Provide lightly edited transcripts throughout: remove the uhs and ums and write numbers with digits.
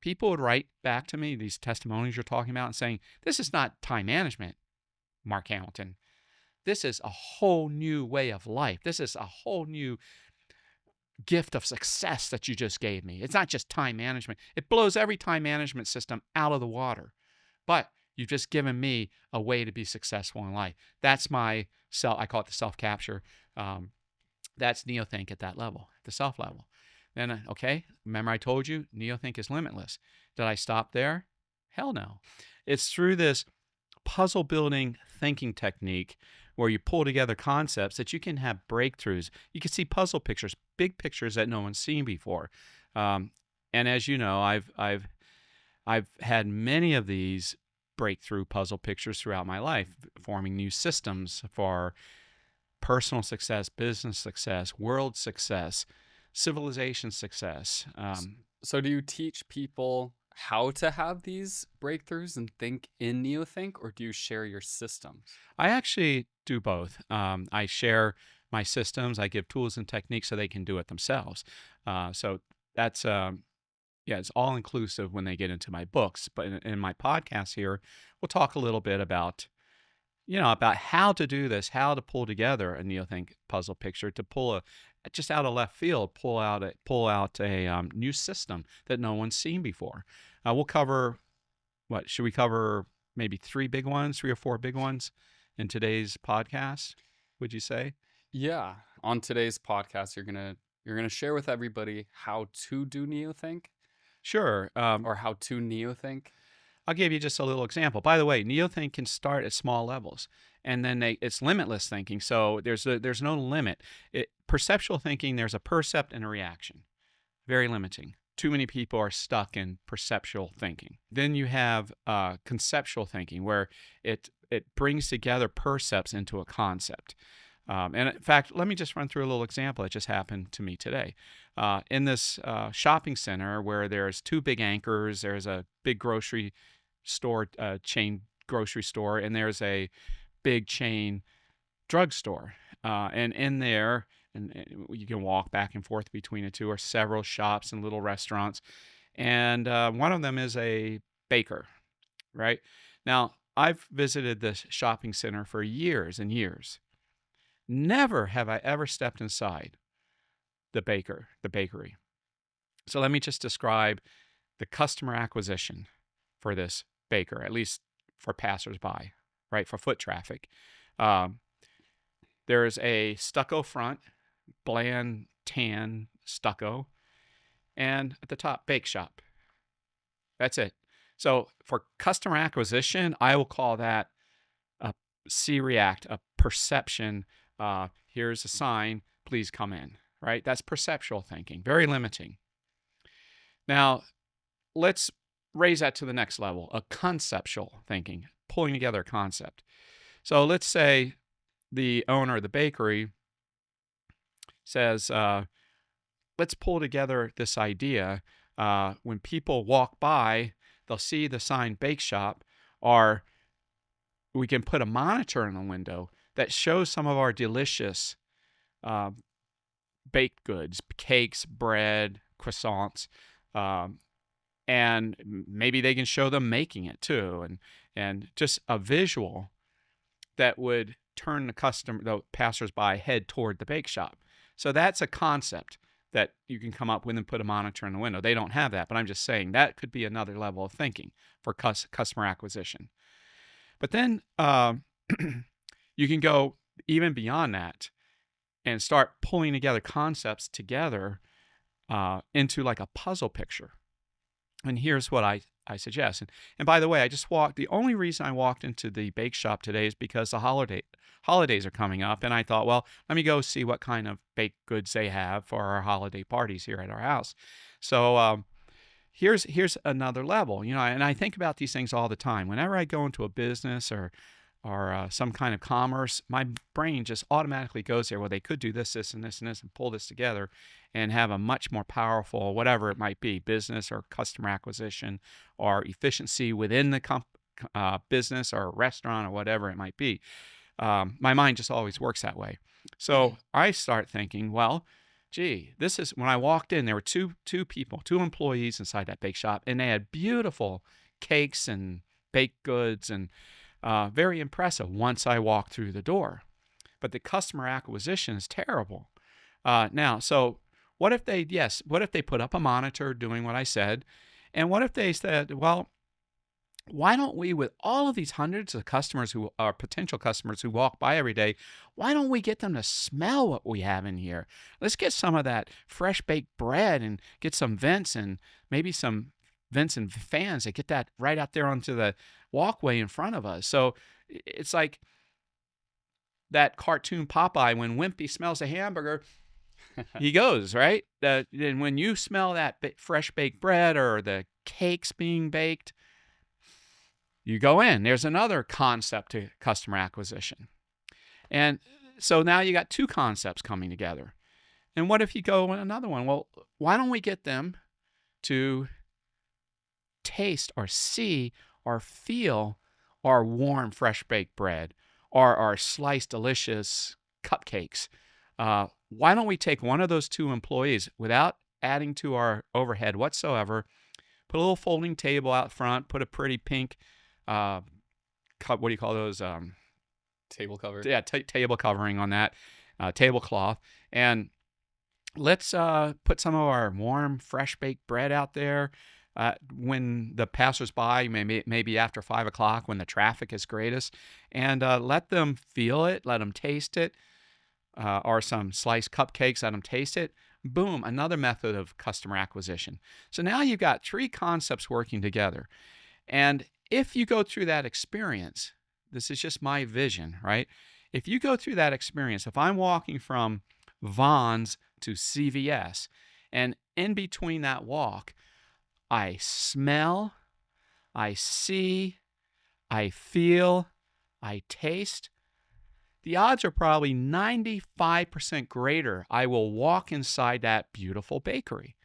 people would write back to me, these testimonies you're talking about, and saying, this is not time management, Mark Hamilton. This is a whole new way of life. This is a whole new gift of success that you just gave me. It's not just time management. It blows every time management system out of the water. But you've just given me a way to be successful in life. That's my self. I call it the self-capture. That's Neothink at that level, the self level. Then, okay, remember I told you Neothink is limitless. Did I stop there? Hell no. It's through this puzzle building thinking technique where you pull together concepts that you can have breakthroughs. You can see puzzle pictures, big pictures that no one's seen before. And as you know, I've had many of these breakthrough puzzle pictures throughout my life, forming new systems for personal success, business success, world success, civilization success. So do you teach people how to have these breakthroughs and think in Neothink, or do you share your systems? I actually do both. I share my systems. I give tools and techniques so they can do it themselves. So that's, it's all inclusive when they get into my books. But in my podcast here, we'll talk a little bit about how to do this, how to pull together a Neothink puzzle picture, to pull just out of left field, pull out a new system that no one's seen before. We'll cover, should we cover maybe 3 or 4 big ones in today's podcast, would you say? Yeah. On today's podcast, you're gonna share with everybody how to do Neothink. Sure. Or how to Neothink. I'll give you just a little example. By the way, Neothink can start at small levels, and then it's limitless thinking. So there's no limit. Perceptual thinking, there's a percept and a reaction. Very limiting. Too many people are stuck in perceptual thinking. Then you have conceptual thinking, where it brings together percepts into a concept. And in fact, let me just run through a little example that just happened to me today. In this shopping center where there's 2 big anchors, there's a big grocery store, chain grocery store, and there's a big chain drugstore. And in there, and you can walk back and forth between the two, are several shops and little restaurants. And one of them is a baker, right? Now, I've visited this shopping center for years and years. Never have I ever stepped inside the bakery. So let me just describe the customer acquisition for this baker, at least for passersby, right? For foot traffic. There's a stucco front, bland tan stucco, and at the top, bake shop. That's it. So for customer acquisition, I will call that a C-react, a perception. Here's a sign, please come in, right? That's perceptual thinking, very limiting. Now, let's raise that to the next level, a conceptual thinking, pulling together a concept. So let's say the owner of the bakery says, let's pull together this idea. When people walk by, they'll see the sign bake shop, or we can put a monitor in the window that shows some of our delicious baked goods, cakes, bread, croissants, and maybe they can show them making it too, and just a visual that would turn the passersby head toward the bake shop. So that's a concept that you can come up with and put a monitor in the window. They don't have that, but I'm just saying that could be another level of thinking for customer acquisition. But then you can go even beyond that and start pulling together concepts together into like a puzzle picture. And here's what I suggest. And by the way, the only reason I walked into the bake shop today is because the holidays are coming up. And I thought, well, let me go see what kind of baked goods they have for our holiday parties here at our house. So here's another level, and I think about these things all the time. Whenever I go into a business or some kind of commerce, my brain just automatically goes there. Well, they could do this, this, and this, and this, and pull this together and have a much more powerful, whatever it might be, business or customer acquisition or efficiency within the business or restaurant or whatever it might be. My mind just always works that way. So I start thinking, well, gee, this is when I walked in, there were two people, two employees inside that bake shop, and they had beautiful cakes and baked goods and very impressive once I walked through the door. But the customer acquisition is terrible. Now, so what if they put up a monitor doing what I said? And what if they said, well, why don't we, with all of these hundreds of customers who are potential customers who walk by every day, why don't we get them to smell what we have in here? Let's get some of that fresh baked bread and get some vents and maybe some vents and fans that get that right out there onto the walkway in front of us. So it's like that cartoon Popeye when Wimpy smells a hamburger, he goes, right? And when you smell that fresh baked bread or the cakes being baked, you go in. There's another concept to customer acquisition. And so now you got two concepts coming together. And what if you go in another one? Well, why don't we get them to taste or see or feel our warm, fresh baked bread or our sliced, delicious cupcakes? Why don't we take one of those two employees without adding to our overhead whatsoever, put a little folding table out front, put a pretty pink what do you call those? Table cover. Yeah, table covering on that, tablecloth. And let's put some of our warm, fresh baked bread out there when the passersby, maybe after 5 o'clock when the traffic is greatest, and let them feel it, let them taste it, or some sliced cupcakes, let them taste it. Boom, another method of customer acquisition. So now you've got three concepts working together. And if you go through that experience, this is just my vision, right? If you go through that experience, if I'm walking from Vons to CVS, and in between that walk, I smell, I see, I feel, I taste, the odds are probably 95% greater I will walk inside that beautiful bakery.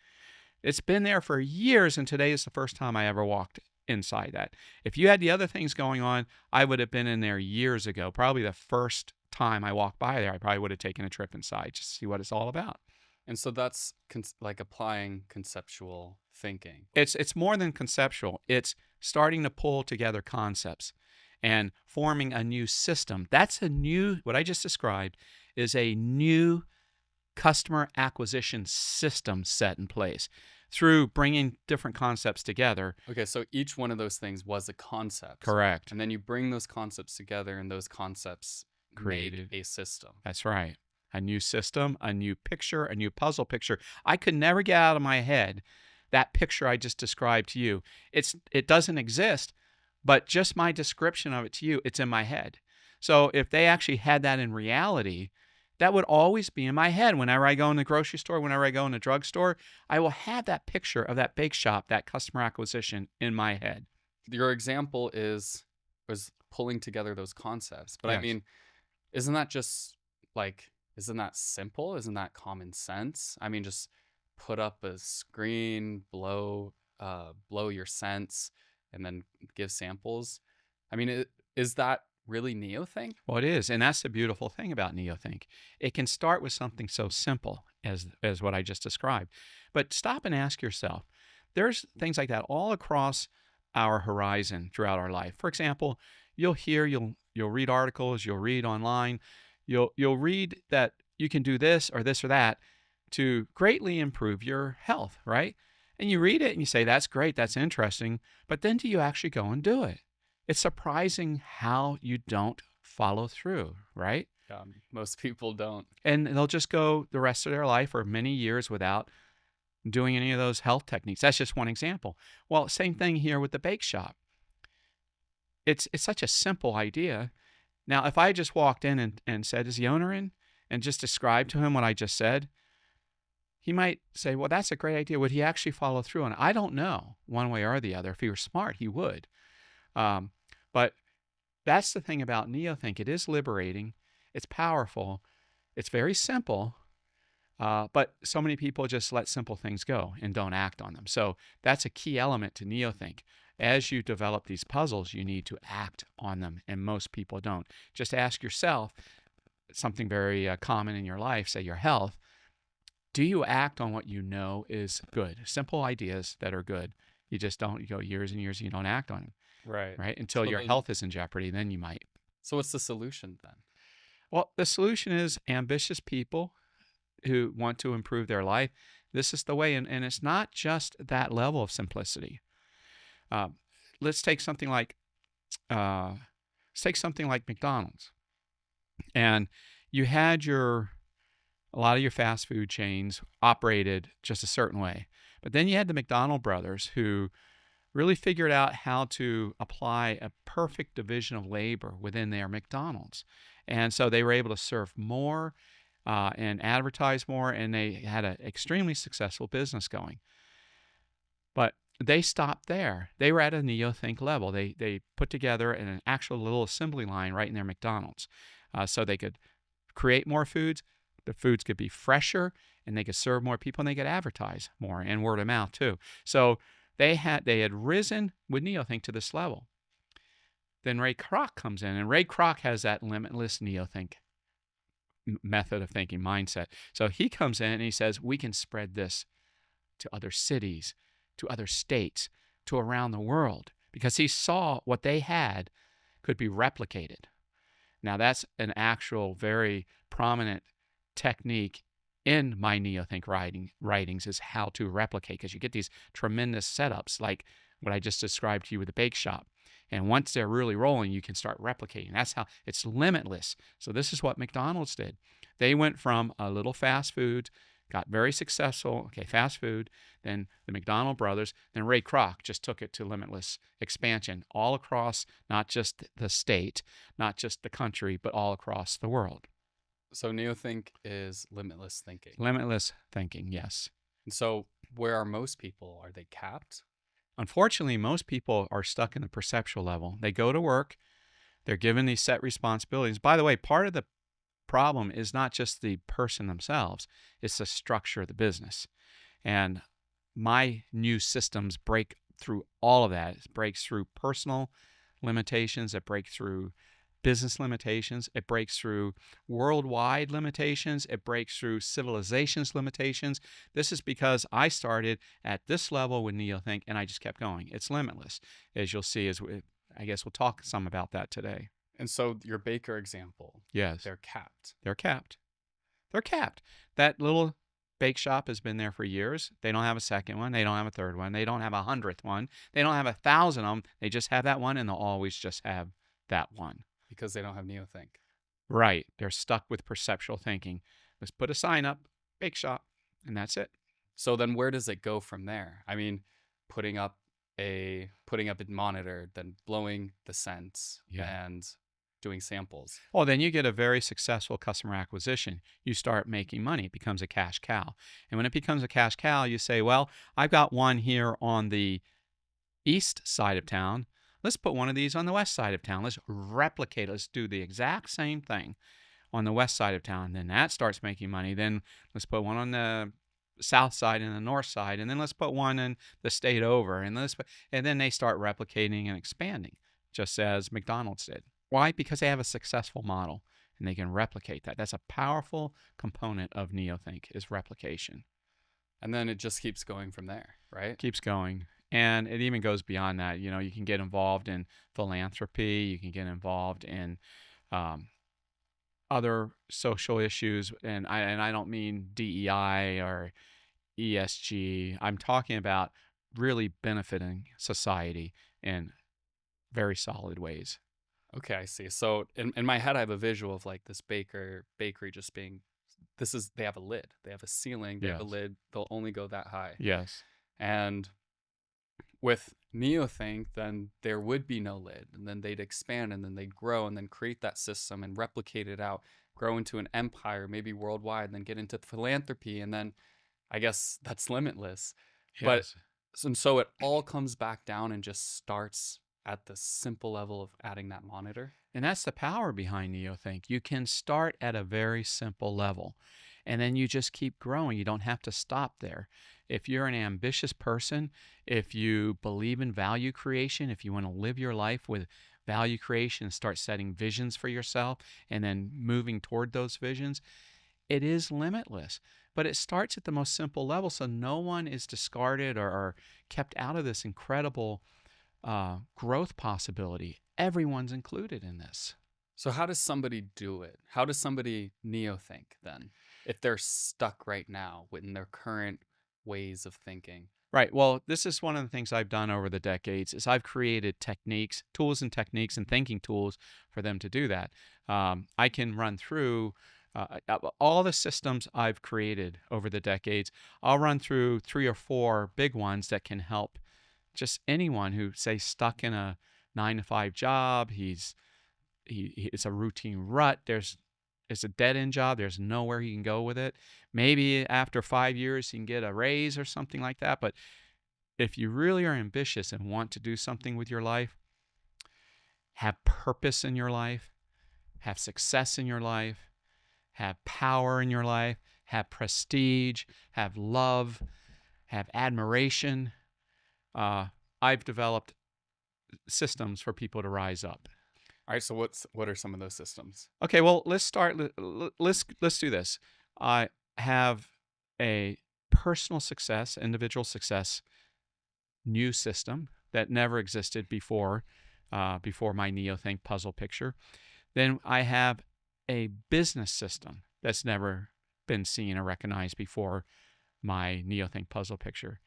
It's been there for years, and today is the first time I ever walked inside that. If you had the other things going on, I would have been in there years ago. Probably the first time I walked by there, I probably would have taken a trip inside just to see what it's all about. And so that's like applying conceptual thinking. It's more than conceptual. It's starting to pull together concepts and forming a new system. That's what I just described is a new customer acquisition system set in place through bringing different concepts together. Okay, so each one of those things was a concept. Correct. And then you bring those concepts together, and those concepts Created made a system. That's right. A new system, a new picture, a new puzzle picture. I could never get out of my head that picture I just described to you. It doesn't exist, but just my description of it to you, it's in my head. So if they actually had that in reality, that would always be in my head. Whenever I go in the grocery store, whenever I go in the drugstore, I will have that picture of that bake shop, that customer acquisition in my head. Your example was pulling together those concepts. But Yes. I mean, isn't that simple? Isn't that common sense? I mean, just put up a screen, blow your scents, and then give samples. I mean, is that really Neothink? Well, it is, and that's the beautiful thing about Neothink. It can start with something so simple as what I just described. But stop and ask yourself, there's things like that all across our horizon throughout our life. For example, you'll read articles, you'll read online, you'll read that you can do this or that to greatly improve your health, right? And you read it and you say, that's great, that's interesting, but then do you actually go and do it? It's surprising how you don't follow through, right? Yeah, most people don't. And they'll just go the rest of their life or many years without doing any of those health techniques. That's just one example. Well, same thing here with the bake shop. It's such a simple idea. Now, if I just walked in and said, is the owner in? And just described to him what I just said, he might say, well, that's a great idea. Would he actually follow through on it? I don't know, one way or the other. If he were smart, he would. But that's the thing about Neothink. It is liberating. It's powerful. It's very simple. But so many people just let simple things go and don't act on them. So that's a key element to Neothink. As you develop these puzzles, you need to act on them, and most people don't. Just ask yourself something very common in your life, say your health. Do you act on what you know is good? Simple ideas that are good. You just don't, you go years and years and you don't act on them, Right. right? Until So your then, health is in jeopardy, then you might. so what's the solution then? Well, the solution is ambitious people who want to improve their life. This is the way. And it's not just that level of simplicity. Uh, let's take something like uh, McDonald's. And you had a lot of your fast food chains operated just a certain way. But then you had the McDonald brothers who really figured out how to apply a perfect division of labor within their McDonald's. And so they were able to serve more and advertise more, and they had an extremely successful business going. But they stopped there. They were at a Neothink level. They put together an actual little assembly line right in their McDonald's, so they could create more foods. The foods could be fresher, and they could serve more people, and they could advertise more and word of mouth too. So they had risen with Neothink to this level. Then Ray Kroc comes in, and Ray Kroc has that limitless Neothink method of thinking mindset. So he comes in and he says, we can spread this to other cities, to other states, to around the world, because he saw what they had could be replicated. Now, that's an actual very prominent technique in my Neothink writings is how to replicate, because you get these tremendous setups like what I just described to you with the bake shop. And once they're really rolling, you can start replicating. That's how it's limitless. So this is what McDonald's did. They went from a little fast food, got very successful, fast food, then the McDonald brothers, then Ray Kroc just took it to limitless expansion all across, not just the state, not just the country, but all across the world. So Neothink is limitless thinking. Limitless thinking, yes. And so where are most people? Are they capped? Unfortunately, most people are stuck in the perceptual level. They go to work, they're given these set responsibilities. By the way, part of the problem is not just the person themselves, it's the structure of the business. And my new systems break through all of that. It breaks through personal limitations, it breaks through business limitations, it breaks through worldwide limitations, it breaks through civilizations limitations. This is because I started at this level with Neothink and I just kept going. It's limitless, as you'll see. I guess we'll talk some about that today. And so your baker example, Yes, they're capped. they're capped. They're capped. That little bake shop has been there for years. They don't have a second one. They don't have a third one. They don't have 100th one. They don't have 1,000 of them. They just have that one, and they'll always just have that one. Because they don't have Neothink. Right. They're stuck with perceptual thinking. Let's put a sign up, bake shop, and that's it. So then where does it go from there? I mean, putting up a monitor, then blowing the scents and doing samples. Well, then you get a very successful customer acquisition. You start making money. It becomes a cash cow. And when it becomes a cash cow, you say, well, I've got one here on the east side of town. Let's put one of these on the west side of town. Let's replicate. Let's do the exact same thing on the west side of town. Then that starts making money. Then let's put one on the south side and the north side. And then let's put one in the state over. And then they start replicating and expanding, just as McDonald's did. Why? Because they have a successful model and they can replicate that. That's a powerful component of Neothink is replication. And then it just keeps going from there, right? Keeps going. And it even goes beyond that. You know, you can get involved in philanthropy. You can get involved in other social issues. And I don't mean DEI or ESG. I'm talking about really benefiting society in very solid ways. Okay, I see. So in my head, I have a visual of like this bakery just being, they have a lid. They have a ceiling. They have a lid. They'll only go that high. Yes. And with Neothink, then there would be no lid, and then they'd expand, and then they'd grow, and then create that system and replicate it out, grow into an empire, maybe worldwide, and then get into philanthropy, and then I guess that's limitless. Yes. But so it all comes back down and just starts at the simple level of adding that monitor. And that's the power behind Neothink. You can start at a very simple level, and then you just keep growing. You don't have to stop there. If you're an ambitious person, if you believe in value creation, if you want to live your life with value creation and start setting visions for yourself and then moving toward those visions, it is limitless. but it starts at the most simple level, so no one is discarded or kept out of this incredible growth possibility. Everyone's included in this. So how does somebody do it? How does somebody neothink then, if they're stuck right now in their current ways of thinking? Right. Well, this is one of the things I've done over the decades is I've created techniques, tools and techniques and thinking tools for them to do that. I can run through all the systems I've created over the decades. I'll run through 3 or 4 big ones that can help just anyone who, say, stuck in a 9-to-5 job. It's a routine rut. It's a dead-end job. There's nowhere he can go with it. Maybe after 5 years he can get a raise or something like that. But if you really are ambitious and want to do something with your life, have purpose in your life, have success in your life, have power in your life, have prestige, have love, have admiration, I've developed systems for people to rise up. All right, so what are some of those systems? Okay, well, let's start. Let's do this. I have a personal success, individual success, new system that never existed before my Neothink puzzle picture. Then I have a business system that's never been seen or recognized before my Neothink puzzle picture.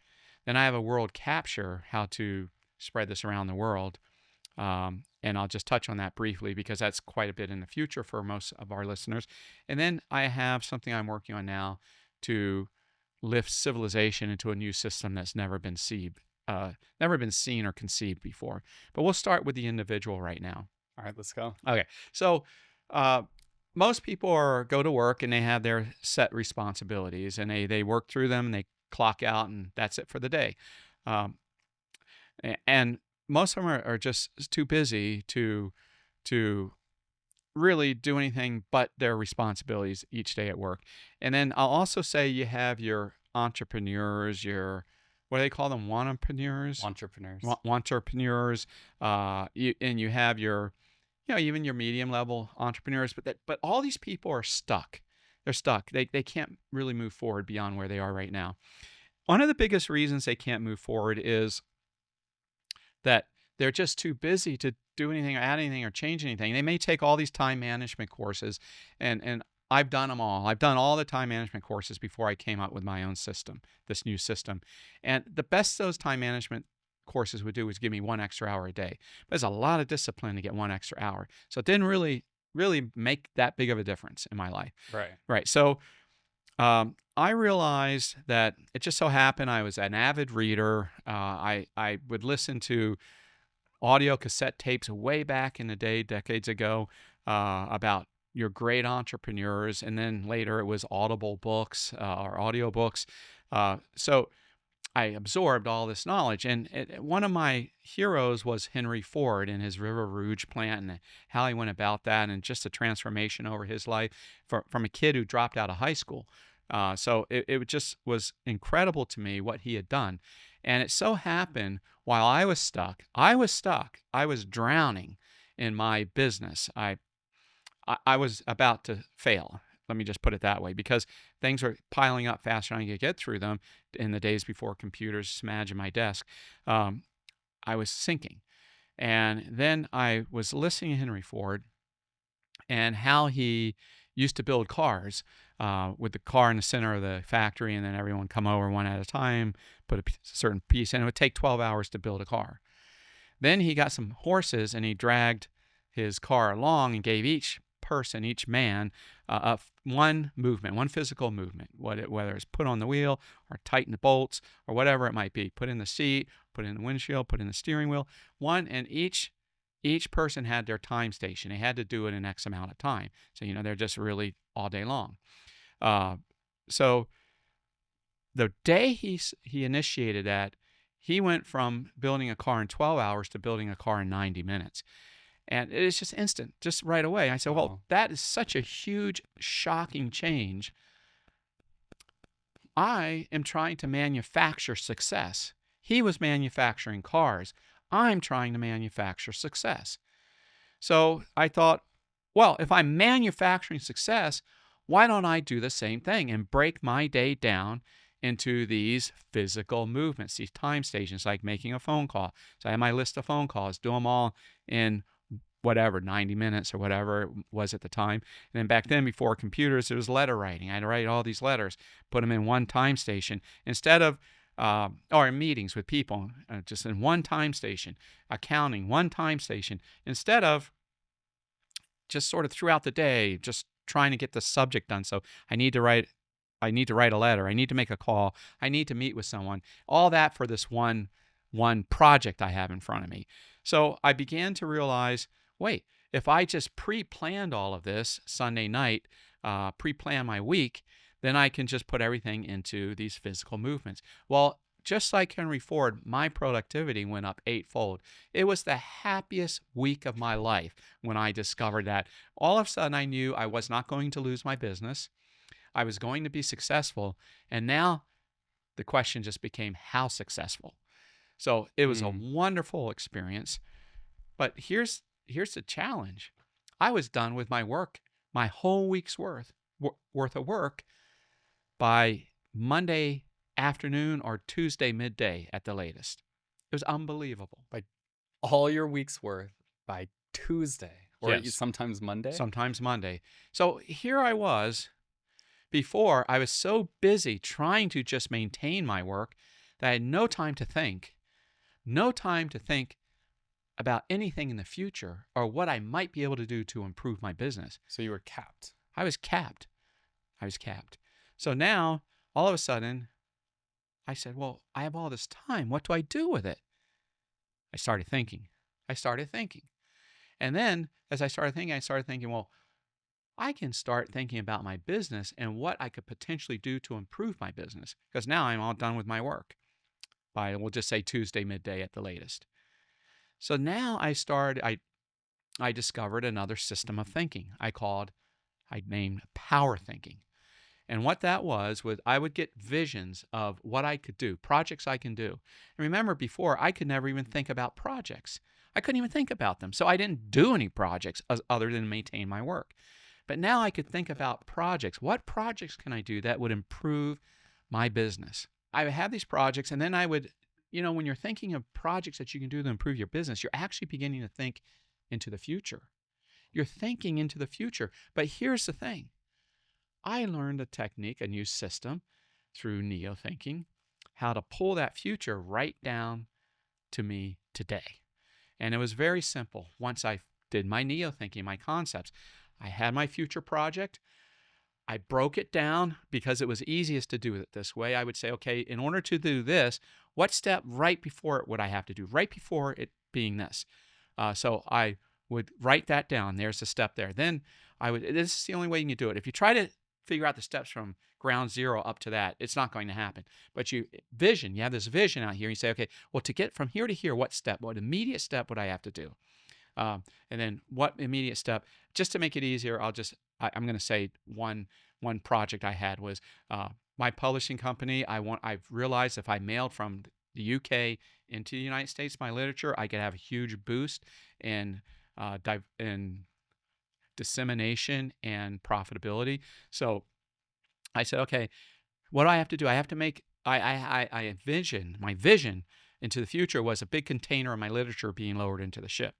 Then I have a world capture, how to spread this around the world. And I'll just touch on that briefly because that's quite a bit in the future for most of our listeners. And then I have something I'm working on now to lift civilization into a new system that's never been seen or conceived before. But we'll start with the individual right now. All right, let's go. Okay, so most people go to work and they have their set responsibilities and they work through them and they clock out and that's it for the day. And most of them are just too busy to really do anything but their responsibilities each day at work. And then I'll also say you have your entrepreneurs, what do they call them? Wantrepreneurs? Wantrepreneurs. And you have your, even your medium level entrepreneurs. But all these people are stuck. They're stuck. They can't really move forward beyond where they are right now. One of the biggest reasons they can't move forward is that they're just too busy to do anything or add anything or change anything. They may take all these time management courses, and I've done them all. I've done all the time management courses before I came up with my own system, this new system. And the best those time management courses would do is give me 1 extra hour a day. But there's a lot of discipline to get 1 extra hour. So it didn't really make that big of a difference in my life. Right. So I realized that it just so happened I was an avid reader. I would listen to audio cassette tapes way back in the day, decades ago, about your great entrepreneurs. And then later it was Audible books or audio books. So I absorbed all this knowledge. And one of my heroes was Henry Ford and his River Rouge plant and how he went about that and just the transformation over his life from a kid who dropped out of high school. So it just was incredible to me what he had done. And it so happened while I was stuck, I was drowning in my business. I was about to fail. Let me just put it that way, because things were piling up faster than I could get through them in the days before computers smashed my desk. I was sinking. And then I was listening to Henry Ford and how he used to build cars with the car in the center of the factory, and then everyone come over one at a time, put a certain piece in. It would take 12 hours to build a car. Then he got some horses and he dragged his car along and gave each person, each man, one movement, one physical movement, whether it's put on the wheel or tighten the bolts or whatever it might be, put in the seat, put in the windshield, put in the steering wheel, and each person had their time station. They had to do it in X amount of time. So, they're just really all day long. So the day he initiated that, he went from building a car in 12 hours to building a car in 90 minutes. And it's just instant, just right away. I said, well, that is such a huge, shocking change. I am trying to manufacture success. He was manufacturing cars. I'm trying to manufacture success. So I thought, well, if I'm manufacturing success, why don't I do the same thing and break my day down into these physical movements, these time stations, like making a phone call. So I have my list of phone calls, do them all in whatever, 90 minutes or whatever it was at the time. And then back then, before computers, it was letter writing. I had to write all these letters, put them in one time station instead of, or in meetings with people, just in one time station, accounting, one time station, instead of just sort of throughout the day, just trying to get the subject done. So I need to write a letter. I need to make a call. I need to meet with someone. All that for this one project I have in front of me. So I began to realize, wait, if I just pre-planned all of this Sunday night, pre-plan my week, then I can just put everything into these physical movements. Well, just like Henry Ford, my productivity went up eightfold. It was the happiest week of my life when I discovered that. All of a sudden, I knew I was not going to lose my business. I was going to be successful. And now the question just became, how successful? So it was a wonderful experience. But here's the challenge. I was done with my work, my whole week's worth of work by Monday afternoon or Tuesday midday at the latest. It was unbelievable. By all your week's worth by Tuesday, or Yes. sometimes Monday? Sometimes Monday. So here I was. Before, I was so busy trying to just maintain my work that I had no time to think about anything in the future or what I might be able to do to improve my business. So you were capped. I was capped. So now, all of a sudden, I said, well, I have all this time. What do I do with it? I started thinking. And then, as I started thinking, well, I can start thinking about my business and what I could potentially do to improve my business, because now I'm all done with my work by, we'll just say, Tuesday midday at the latest. So now I discovered another system of thinking I named power thinking. And what that was I would get visions of what I could do, projects I can do. And remember, before, I could never even think about projects. I couldn't even think about them. So I didn't do any projects other than maintain my work. But now I could think about projects. What projects can I do that would improve my business? I would have these projects, and then I would, when you're thinking of projects that you can do to improve your business, you're actually beginning to think into the future. You're thinking into the future. But here's the thing. I learned a technique, a new system through Neothinking, how to pull that future right down to me today. And it was very simple. Once I did my Neothinking, my concepts, I had my future project. I broke it down because it was easiest to do it this way. I would say, okay, in order to do this, what step right before it would I have to do? Right before it being this. So I would write that down. There's the step there. Then this is the only way you can do it. If you try to figure out the steps from ground zero up to that, it's not going to happen. But you have this vision out here. You say, okay, well, to get from here to here, what immediate step would I have to do? And then what immediate step, just to make it easier, I'm going to say one project I had was my publishing company. I've realized if I mailed from the UK into the United States my literature, I could have a huge boost in dissemination and profitability. So I said, okay, what do I have to do? I have to make, my vision into the future was a big container of my literature being lowered into the ship.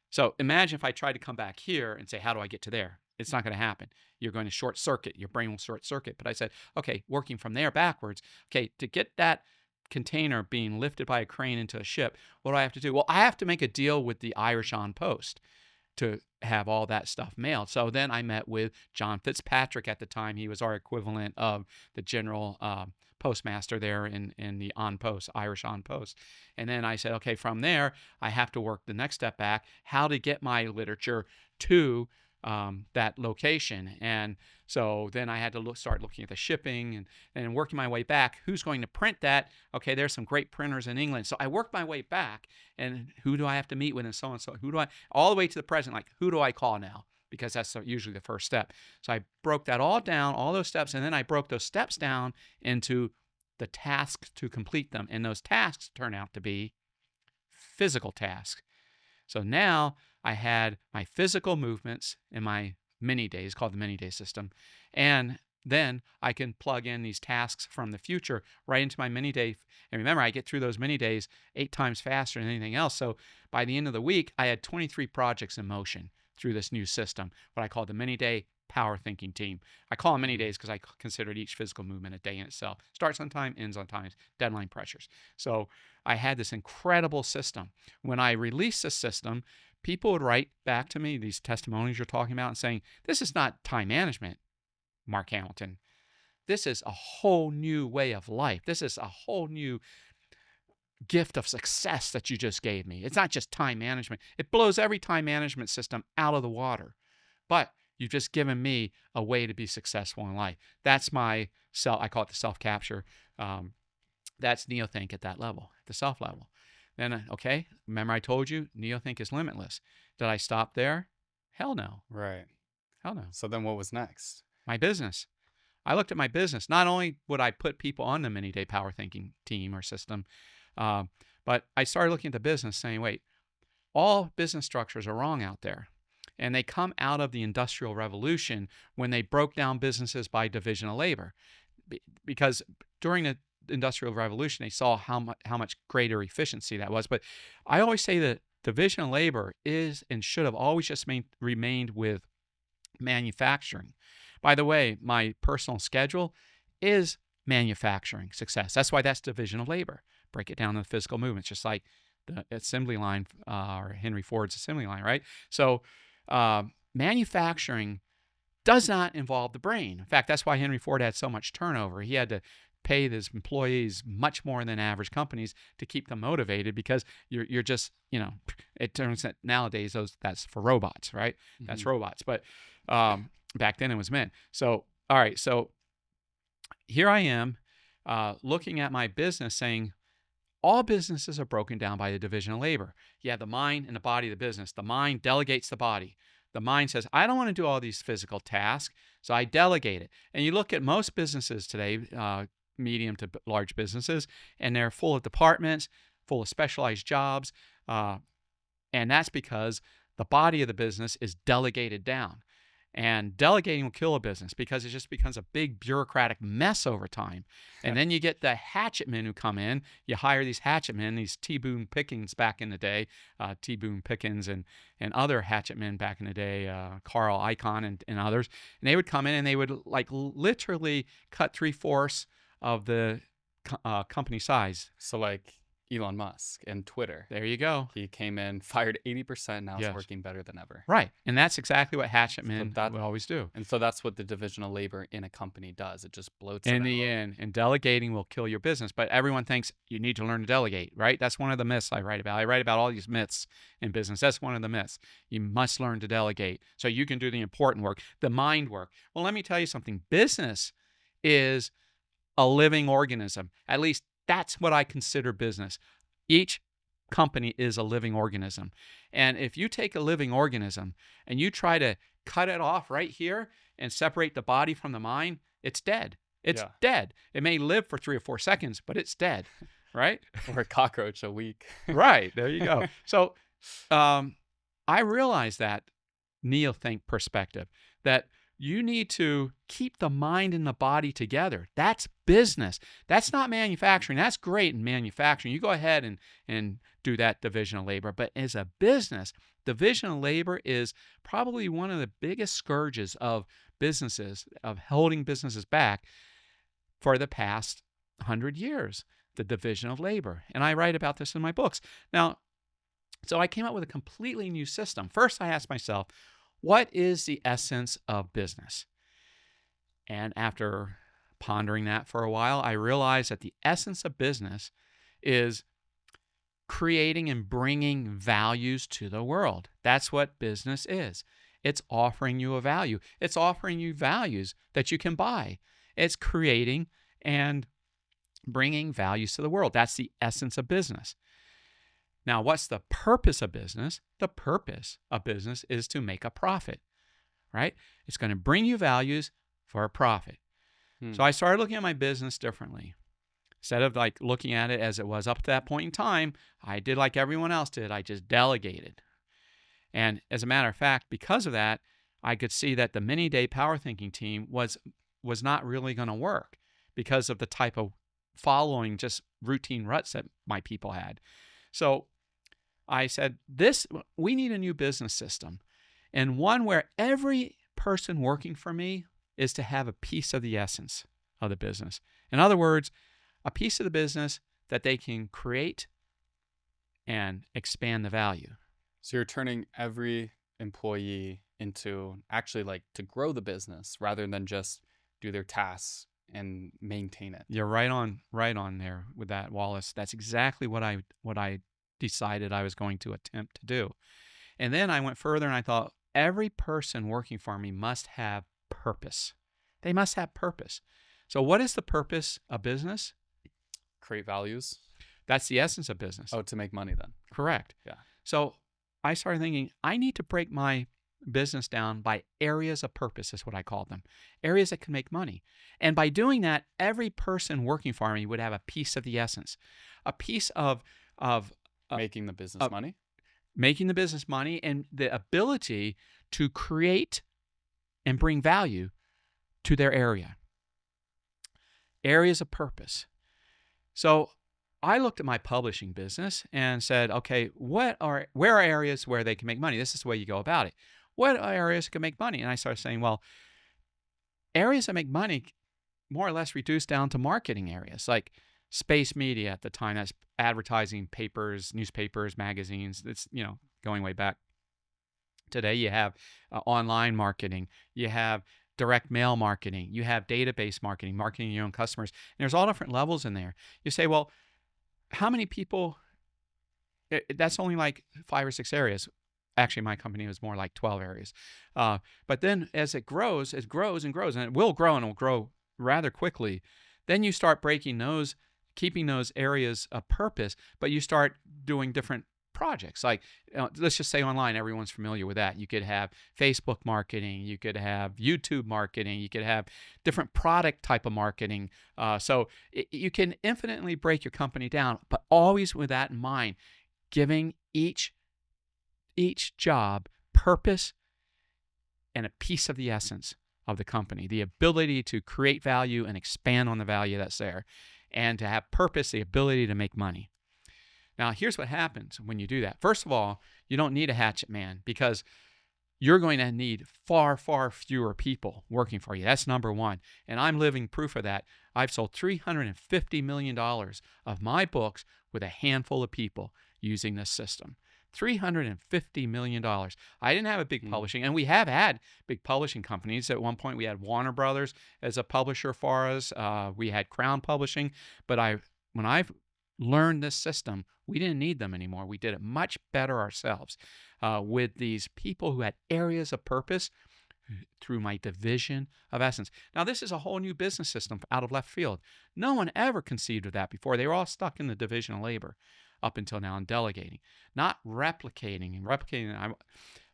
So imagine if I tried to come back here and say, how do I get to there? It's not going to happen. You're going to short circuit. Your brain will short circuit. But I said, okay, working from there backwards, okay, to get that container being lifted by a crane into a ship, what do I have to do? Well, I have to make a deal with the Irish On Post to have all that stuff mailed. So then I met with John Fitzpatrick at the time. He was our equivalent of the general postmaster there in the On Post, Irish On Post. And then I said, okay, from there, I have to work the next step back, how to get my literature to that location. And so then I had to start looking at the shipping and working my way back. Who's going to print that? Okay, there's some great printers in England. So I worked my way back, and who do I have to meet with, and so on and so on. All the way to the present, like, who do I call now? Because that's usually the first step. So I broke that all down, all those steps, and then I broke those steps down into the tasks to complete them. And those tasks turn out to be physical tasks. So now I had my physical movements in my mini days, called the mini day system. And then I can plug in these tasks from the future right into my mini day. And remember, I get through those mini days 8 times faster than anything else. So by the end of the week, I had 23 projects in motion through this new system, what I call the mini day power thinking team. I call them mini days because I considered each physical movement a day in itself. Starts on time, ends on time, deadline pressures. So I had this incredible system. When I released this system, people would write back to me, these testimonies you're talking about, and saying, this is not time management, Mark Hamilton. This is a whole new way of life. This is a whole new gift of success that you just gave me. It's not just time management. It blows every time management system out of the water. But you've just given me a way to be successful in life. That's my self. I call it the self-capture. That's Neothink at that level, at the self level. Then, okay, remember I told you Neothink is limitless. Did I stop there? Hell no. Right. Hell no. So then what was next? My business. I looked at my business. Not only would I put people on the mini day power thinking team or system, but I started looking at the business saying, wait, all business structures are wrong out there. And they come out of the Industrial Revolution when they broke down businesses by division of labor. Because during the Industrial Revolution, they saw how much greater efficiency that was. But I always say that division of labor is and should have always just remained with manufacturing. By the way, my personal schedule is manufacturing success. That's why that's division of labor. Break it down to the physical movements, just like the assembly line or Henry Ford's assembly line, right? So manufacturing does not involve the brain. In fact, that's why Henry Ford had so much turnover. He had to pay his employees much more than average companies to keep them motivated, because you're just, it turns out nowadays that's for robots, right? Mm-hmm. That's robots. But back then it was men. So, all right. So here I am looking at my business saying, all businesses are broken down by the division of labor. You have the mind and the body of the business. The mind delegates the body. The mind says, I don't want to do all these physical tasks, so I delegate it. And you look at most businesses today, medium to large businesses, and they're full of departments, full of specialized jobs. And that's because the body of the business is delegated down. And delegating will kill a business because it just becomes a big bureaucratic mess over time. And then you get the hatchet men who come in. You hire these hatchet men, these T. Boone Pickens back in the day, T. Boone Pickens and other hatchet men back in the day, Carl Icahn and others. And they would come in and they would literally cut 3/4 of the company size. So like Elon Musk and Twitter. There you go. He came in, fired 80%, now it's working better than ever. Right. And that's exactly what hatchet men would always do. And so that's what the division of labor in a company does. It just bloats it in the end. And delegating will kill your business. But everyone thinks you need to learn to delegate, right? That's one of the myths I write about. I write about all these myths in business. That's one of the myths. You must learn to delegate so you can do the important work, the mind work. Well, let me tell you something. Business is a living organism. At least that's what I consider business. Each company is a living organism. And if you take a living organism and you try to cut it off right here and separate the body from the mind, it's dead. It's dead. It may live for 3 or 4 seconds, but it's dead, right? Or a cockroach a week. Right. There you go. So I realized that Neothink perspective, that you need to keep the mind and the body together. That's business. That's not manufacturing. That's great in manufacturing. You go ahead and do that division of labor. But as a business, division of labor is probably one of the biggest scourges of businesses, of holding businesses back for the past 100 years, the division of labor. And I write about this in my books. Now, so I came up with a completely new system. First, I asked myself, what is the essence of business? And after pondering that for a while, I realized that the essence of business is creating and bringing values to the world. That's what business is. It's offering you a value. It's offering you values that you can buy. It's creating and bringing values to the world. That's the essence of business. Now, what's the purpose of business? The purpose of business is to make a profit, right? It's going to bring you values for a profit. So I started looking at my business differently. Instead of looking at it as it was up to that point in time, I did like everyone else did. I just delegated. And as a matter of fact, because of that, I could see that the many-day power thinking team was not really going to work because of the type of following just routine ruts that my people had. So I said, we need a new business system, and one where every person working for me is to have a piece of the essence of the business. In other words, a piece of the business that they can create and expand the value. So you're turning every employee into actually like to grow the business rather than just do their tasks and maintain it. You're right on there with that, Wallace. That's exactly what I decided I was going to attempt to do. And then I went further and I thought every person working for me must have purpose. They must have purpose. So what is the purpose of business? Create values. That's the essence of business. Oh, to make money then. Correct. Yeah. So I started thinking, I need to break my business down by areas of purpose, is what I called them. Areas that can make money. And by doing that, every person working for me would have a piece of the essence, a piece of making the business money. Making the business money and the ability to create and bring value to their area. Areas of purpose. So I looked at my publishing business and said, okay, where are areas where they can make money? This is the way you go about it. What are areas that can make money? And I started saying, well, areas that make money more or less reduce down to marketing areas, like space media at the time. That's advertising, papers, newspapers, magazines. It's, going way back. Today you have online marketing. You have direct mail marketing. You have database marketing, marketing your own customers. And there's all different levels in there. You say, well, how many people? That's only like 5 or 6 areas. Actually, my company was more like 12 areas. But then as it grows and grows, and it will grow, and it will grow rather quickly. Then you start breaking those, keeping those areas of purpose, but you start doing different projects. Like, let's just say online, everyone's familiar with that. You could have Facebook marketing, you could have YouTube marketing, you could have different product type of marketing. So you can infinitely break your company down, but always with that in mind, giving each job purpose and a piece of the essence of the company, the ability to create value and expand on the value that's there, and to have purpose, the ability to make money. Now, here's what happens when you do that. First of all, you don't need a hatchet man, because you're going to need far, far fewer people working for you. That's number one. And I'm living proof of that. I've sold $350 million of my books with a handful of people using this system. $350 million. I didn't have a big publishing, and we have had big publishing companies. At one point, we had Warner Brothers as a publisher for us. We had Crown Publishing. But when I've learned this system, we didn't need them anymore. We did it much better ourselves with these people who had areas of purpose through my division of essence. Now, this is a whole new business system out of left field. No one ever conceived of that before. They were all stuck in the division of labor up until now, and delegating, not replicating. And replicating,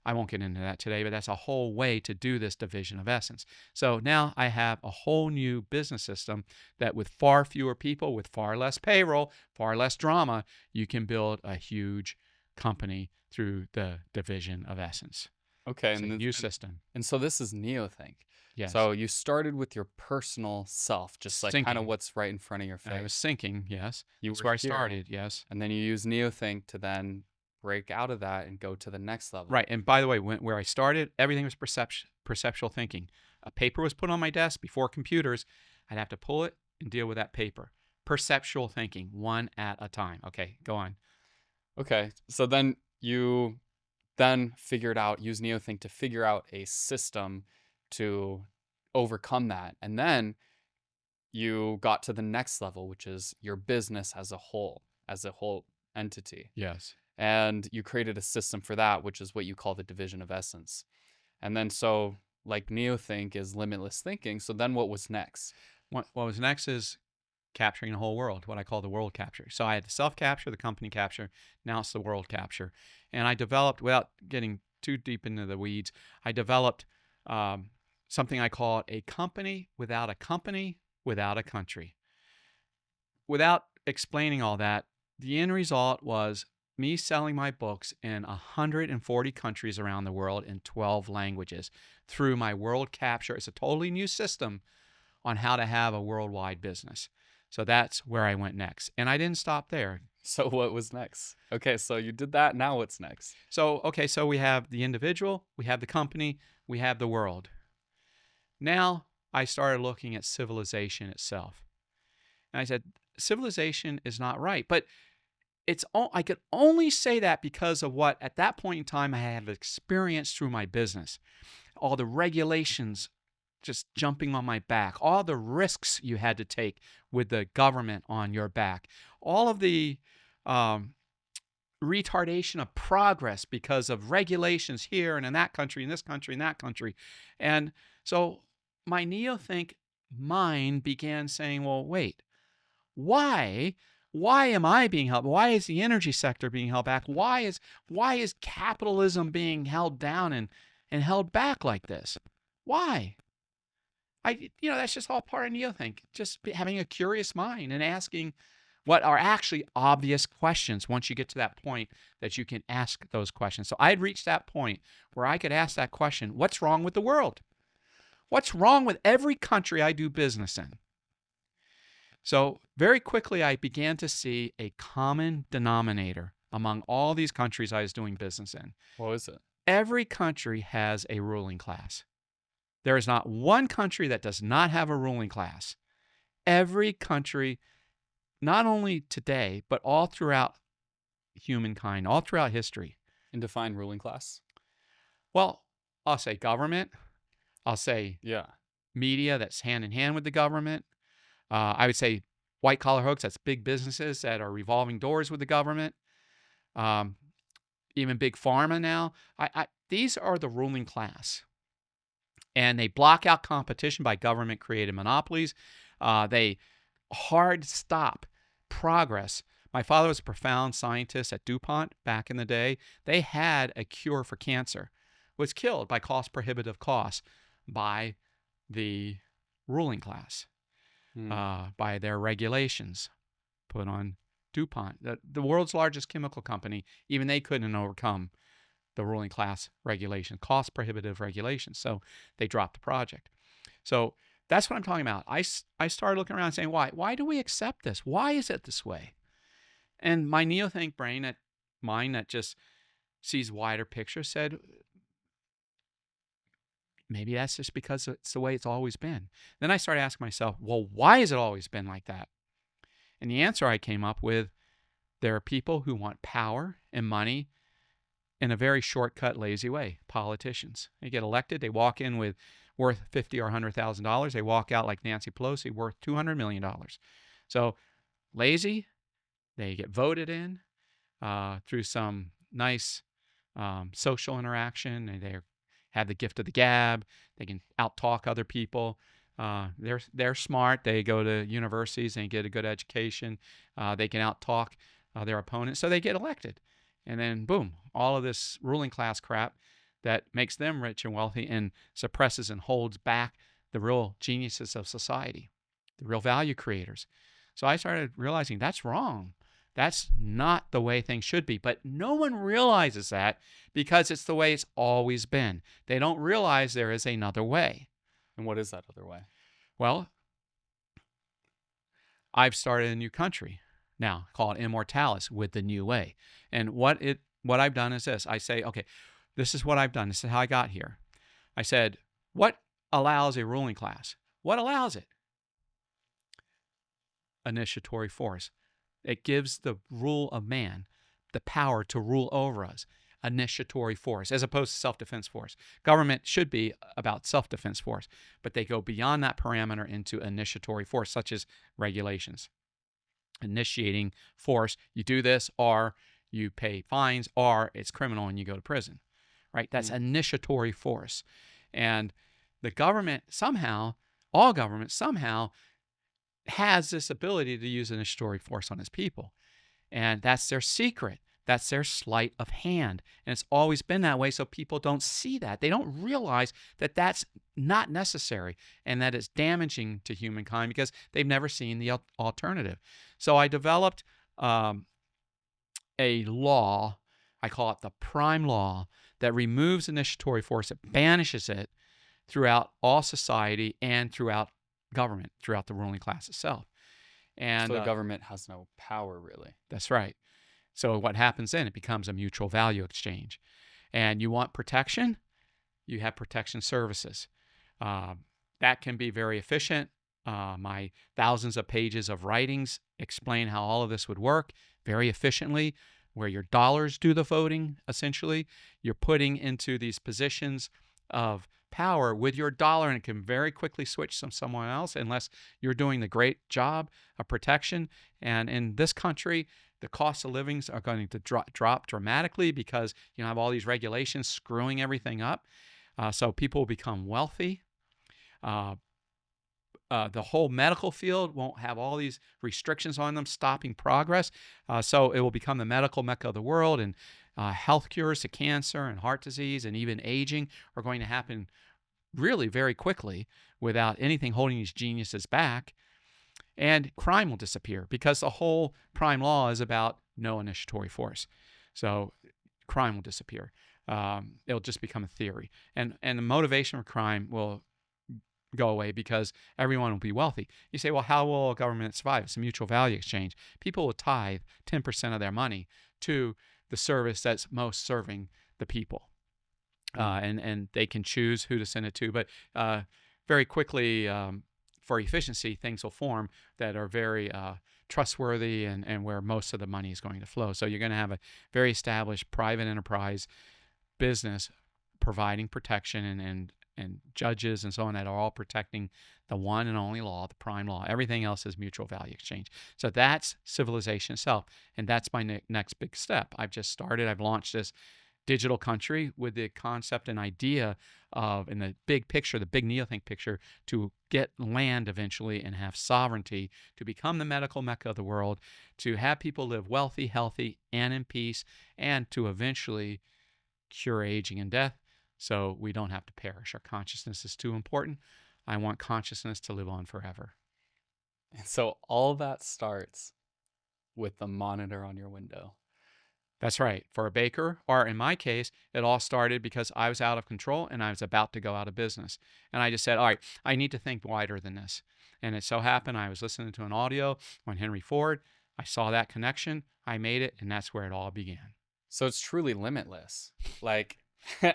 I won't get into that today, but that's a whole way to do this division of essence. So now I have a whole new business system that, with far fewer people, with far less payroll, far less drama, you can build a huge company through the division of essence. Okay. It's a new system. And so this is Neothink. Yes. So you started with your personal self, just like kind of Thinking. what's right in front of your face. I was thinking, yes. That's were where I here, started, yes. And then you use Neothink to then break out of that and go to the next level. Right. And by the way, where I started, everything was perceptual thinking. A paper was put on my desk before computers. I'd have to pull it and deal with that paper. Perceptual thinking, one at a time. Okay, go on. Okay. So then you figured out, use Neothink to figure out a system to overcome that. And then you got to the next level, which is your business as a whole entity. Yes. And you created a system for that, which is what you call the division of essence. And then so like Neothink is limitless thinking. So then what was next? What was next is capturing the whole world, what I call the world capture. So I had the self-capture, the company capture. Now it's the world capture. And I developed, without getting too deep into the weeds, I developed something I call a company without a country. Without explaining all that, the end result was me selling my books in 140 countries around the world in 12 languages through my World Capture. It's a totally new system on how to have a worldwide business. So that's where I went next. And I didn't stop there. So what was next? Okay, so you did that. Now what's next? So, okay, so we have the individual, we have the company, we have the world. Now I started looking at civilization itself. And I said, civilization is not right. But I could only say that because of what, at that point in time, I had experienced through my business. All the regulations just jumping on my back, all the risks you had to take with the government on your back, all of the retardation of progress because of regulations here and in that country, in this country, in that country. And so my Neothink mind began saying, well, wait, why am I being held? Why is the energy sector being held back? Why is capitalism being held down and held back like this? Why? That's just all part of Neothink. Just having a curious mind and asking what are actually obvious questions once you get to that point that you can ask those questions. So I had reached that point where I could ask that question, what's wrong with the world? What's wrong with every country I do business in? So very quickly, I began to see a common denominator among all these countries I was doing business in. What is it? Every country has a ruling class. There is not one country that does not have a ruling class. Every country, not only today, but all throughout humankind, all throughout history. And define ruling class? Well, I'll say government. I'll say Yeah. media that's hand in hand with the government. I would say white collar hooks, that's big businesses that are revolving doors with the government. Even big pharma now. These are the ruling class. And they block out competition by government created monopolies. They hard stop progress. My father was a profound scientist at DuPont back in the day. They had a cure for cancer. Was killed by cost prohibitive costs by the ruling class. By their regulations put on DuPont, the world's largest chemical company. Even they couldn't overcome the ruling class regulation, cost prohibitive regulations. So they dropped the project. So that's what I'm talking about. I started looking around saying, why do we accept this? Why is it this way? And my Neothink brain, that mind that just sees wider picture, said, maybe that's just because it's the way it's always been. Then I started asking myself, well, why has it always been like that? And the answer I came up with, there are people who want power and money in a very shortcut, lazy way. Politicians. They get elected, they walk in with worth $50,000 or $100,000. They walk out like Nancy Pelosi, worth $200 million. So lazy, they get voted in through some nice social interaction, and they're have the gift of the gab. They can out-talk other people. They're smart. They go to universities and get a good education. They can out-talk their opponents, so they get elected. And then, boom, all of this ruling class crap that makes them rich and wealthy and suppresses and holds back the real geniuses of society, the real value creators. So I started realizing that's wrong. That's not the way things should be. But no one realizes that because it's the way it's always been. They don't realize there is another way. And what is that other way? Well, I've started a new country now called Immortalis with the new way. And what I've done is this. I say, okay, this is what I've done. This is how I got here. I said, what allows a ruling class? What allows it? Initiatory force. It gives the rule of man the power to rule over us. Initiatory force, as opposed to self-defense force. Government should be about self-defense force, but they go beyond that parameter into initiatory force, such as regulations. Initiating force, you do this, or you pay fines, or it's criminal and you go to prison. Right? That's initiatory force. And the government somehow, all government somehow, has this ability to use initiatory force on its people. And that's their secret. That's their sleight of hand. And it's always been that way, so people don't see that. They don't realize that that's not necessary and that it's damaging to humankind because they've never seen the alternative. So I developed a law, I call it the prime law, that removes initiatory force, it banishes it throughout all society and throughout government, throughout the ruling class itself. And So the government has no power, really. that's right. So what happens then? It becomes a mutual value exchange. And you want protection? You have protection services. That can be very efficient. My thousands of pages of writings explain how all of this would work very efficiently, where your dollars do the voting, essentially. You're putting into these positions of power with your dollar, and it can very quickly switch to someone else unless you're doing the great job of protection. And in this country, the cost of livings are going to drop dramatically because you have all these regulations screwing everything up. So people will become wealthy. The whole medical field won't have all these restrictions on them stopping progress. So it will become the medical mecca of the world, and health cures to cancer and heart disease and even aging are going to happen really very quickly without anything holding these geniuses back. And crime will disappear because the whole prime law is about no initiatory force. So crime will disappear. It'll just become a theory. And the motivation for crime will go away because everyone will be wealthy. You say, well, how will a government survive? It's a mutual value exchange. People will tithe 10% of their money to the service that's most serving the people. And they can choose who to send it to. But very quickly, for efficiency, things will form that are very trustworthy and where most of the money is going to flow. So you're going to have a very established private enterprise business providing protection and judges and so on that are all protecting the one and only law, the prime law. Everything else is mutual value exchange. So that's civilization itself. And that's my next big step. I've just started. I've launched this digital country with the concept and idea of, in the big picture, the big Neothink picture, to get land eventually and have sovereignty, to become the medical mecca of the world, to have people live wealthy, healthy, and in peace, and to eventually cure aging and death so we don't have to perish. Our consciousness is too important. I want consciousness to live on forever. And so all that starts with the monitor on your window. That's right. For a baker, or in my case, it all started because I was out of control and I was about to go out of business. And I just said, all right, I need to think wider than this. And it so happened I was listening to an audio on Henry Ford. I saw that connection. I made it, and that's where it all began. So it's truly limitless. Like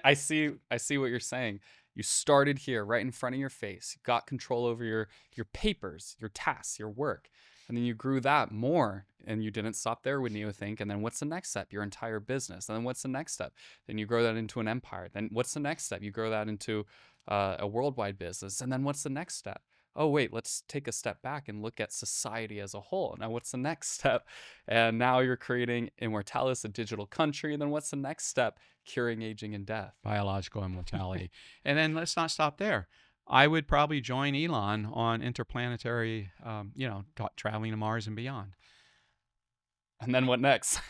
I see what you're saying. You started here right in front of your face. You got control over your papers, your tasks, your work. And then you grew that more, and you didn't stop there with Neothink. And then what's the next step? Your entire business. And then what's the next step? Then you grow that into an empire. Then what's the next step? You grow that into a worldwide business. And then what's the next step? Oh, wait, let's take a step back and look at society as a whole. Now, what's the next step? And now you're creating Immortalis, a digital country. And then what's the next step? Curing aging and death. Biological immortality. And then let's not stop there. I would probably join Elon on interplanetary, traveling to Mars and beyond. And then what next?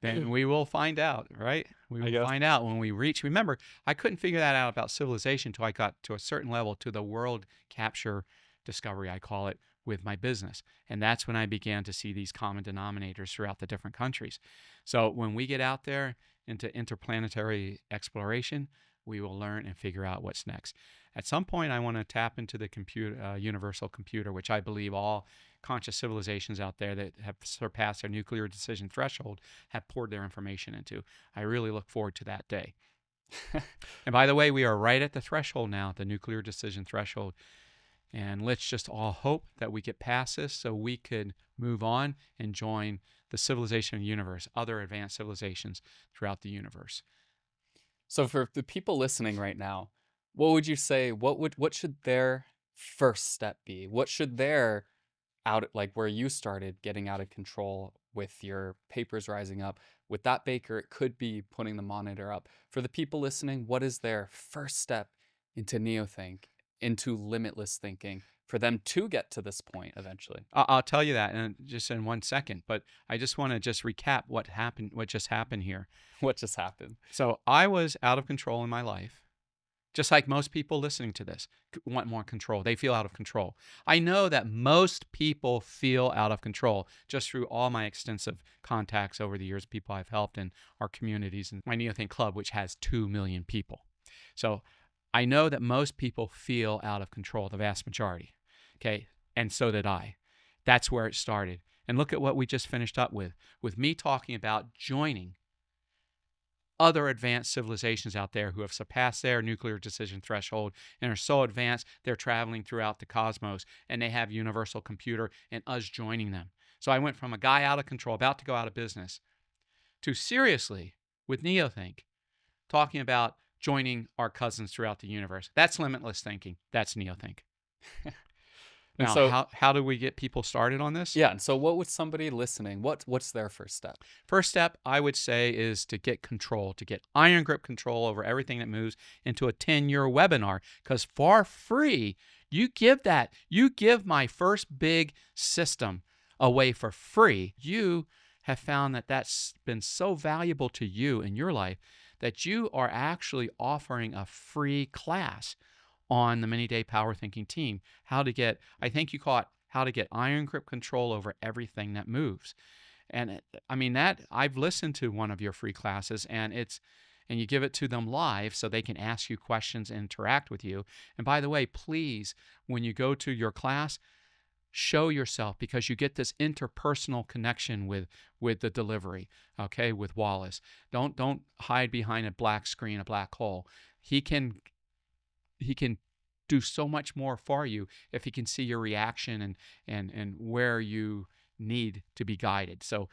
Then we will find out, right? We will find out when we reach. Remember, I couldn't figure that out about civilization until I got to a certain level, to the world capture discovery, I call it, with my business. And that's when I began to see these common denominators throughout the different countries. So when we get out there into interplanetary exploration, we will learn and figure out what's next. At some point, I want to tap into the universal computer, which I believe all conscious civilizations out there that have surpassed their nuclear decision threshold have poured their information into. I really look forward to that day. And by the way, we are right at the threshold now, the nuclear decision threshold. And let's just all hope that we get past this so we could move on and join the civilization of the universe, other advanced civilizations throughout the universe. So for the people listening right now, what would you say? What should their first step be? What should their where you started getting out of control with your papers rising up? With that baker, it could be putting the monitor up. For the people listening, what is their first step into Neothink, into limitless thinking, for them to get to this point eventually? I'll tell you that just in 1 second, but I just want to recap what just happened here. What just happened? So I was out of control in my life. Just like most people listening to this want more control. They feel out of control. I know that most people feel out of control just through all my extensive contacts over the years, people I've helped in our communities and my Neothink Club, which has 2 million people. So I know that most people feel out of control, the vast majority. Okay. And so did I. That's where it started. And look at what we just finished up with me talking about joining other advanced civilizations out there who have surpassed their nuclear decision threshold and are so advanced they're traveling throughout the cosmos and they have universal computer, and us joining them. So I went from a guy out of control, about to go out of business, to seriously with Neothink talking about joining our cousins throughout the universe. That's limitless thinking. That's Neothink. And Now, so, how do we get people started on this? yeah. And so what would somebody listening, what's their first step? First step, I would say, is to get control, to get iron grip control over everything that moves into a 10-year webinar. Because for free, you give my first big system away for free. You have found that that's been so valuable to you in your life that you are actually offering a free class on the many-day power thinking team. I think you call it how to get iron grip control over everything that moves. And I mean, that I've listened to one of your free classes, and you give it to them live so they can ask you questions and interact with you. And by the way, please, when you go to your class, show yourself, because you get this interpersonal connection with the delivery, okay, with Wallace. Don't hide behind a black screen, a black hole. He can do so much more for you if he can see your reaction and where you need to be guided. So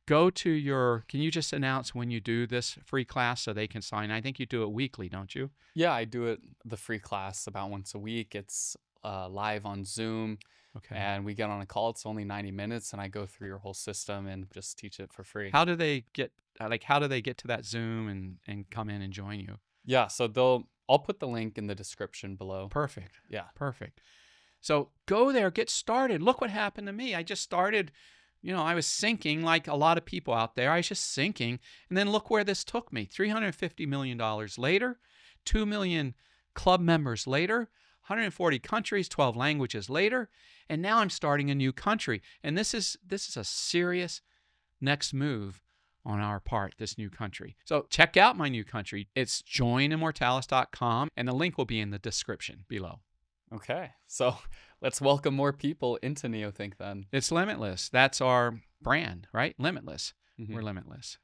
go to can you just announce when you do this free class so they can sign? I think you do it weekly, don't you? Yeah, I do it, the free class, about once a week. It's live on Zoom. Okay. And we get on a call. It's only 90 minutes, and I go through your whole system and just teach it for free. How do they get to that Zoom and come in and join you? Yeah, so I'll put the link in the description below. Perfect. Yeah. Perfect. So go there, get started. Look what happened to me. I just started, I was sinking like a lot of people out there. I was just sinking. And then look where this took me. $350 million later, 2 million club members later, 140 countries, 12 languages later. And now I'm starting a new country. And this is a serious next move on our part, this new country. So check out my new country. It's joinimmortalis.com, and the link will be in the description below. Okay, so let's welcome more people into Neothink then. It's limitless. That's our brand, right? Limitless. Mhm. We're limitless.